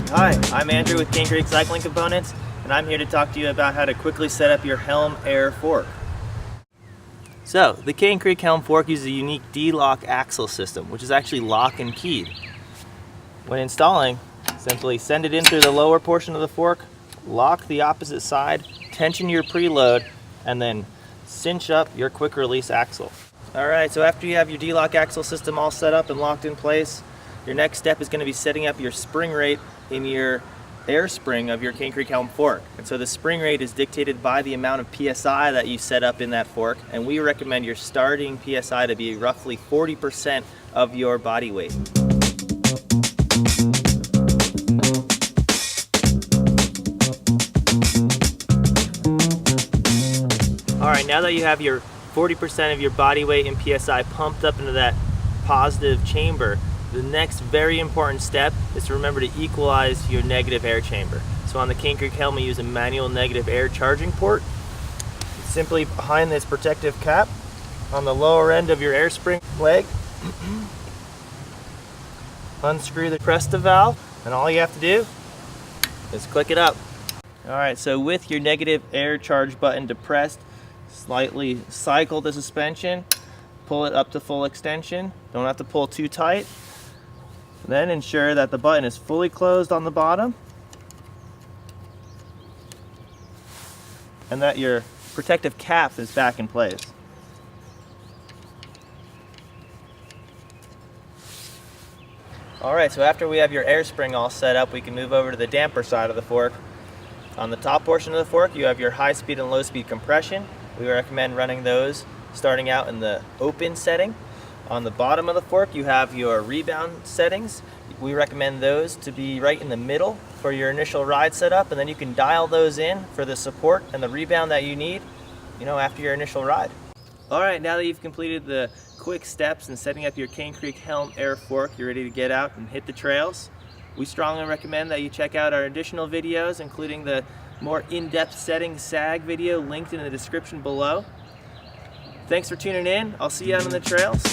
Hi, I'm Andrew with Cane Creek Cycling Components, and I'm here to talk to you about how to quickly set up your HELM air fork. So, the Cane Creek HELM fork uses a unique D-lock axle system, which is actually lock and keyed. When installing, simply send it in through the lower portion of the fork, lock the opposite side, tension your preload, and then cinch up your quick release axle. Alright, so after you have your D-lock axle system all set up and locked in place, your next step is going to be setting up your spring rate in your air spring of your Cane Creek HELM fork. And so the spring rate is dictated by the amount of PSI that you set up in that fork, and we recommend your starting PSI to be roughly 40% of your body weight. Alright, now that you have your 40% of your body weight in PSI pumped up into that positive chamber, the next very important step is to remember to equalize your negative air chamber. So on the Cane Creek HELM, we use a manual negative air charging port. It's simply behind this protective cap on the lower end of your air spring leg. Unscrew the Presta valve, and all you have to do is click it up. Alright, so with your negative air charge button depressed, slightly cycle the suspension, pull it up to full extension. Don't have to pull too tight. Then ensure that the button is fully closed on the bottom and that your protective cap is back in place. Alright, so after we have your air spring all set up, we can move over to the damper side of the fork. On the top portion of the fork, you have your high speed and low speed compression. We recommend running those starting out in the open setting. On the bottom of the fork, you have your rebound settings. We recommend those to be right in the middle for your initial ride setup, and then you can dial those in for the support and the rebound that you need, after your initial ride. Alright, now that you've completed the quick steps in setting up your Cane Creek HELM air fork, you're ready to get out and hit the trails. We strongly recommend that you check out our additional videos, including the more in-depth setting SAG video linked in the description below. Thanks for tuning in. I'll see you out on the trails.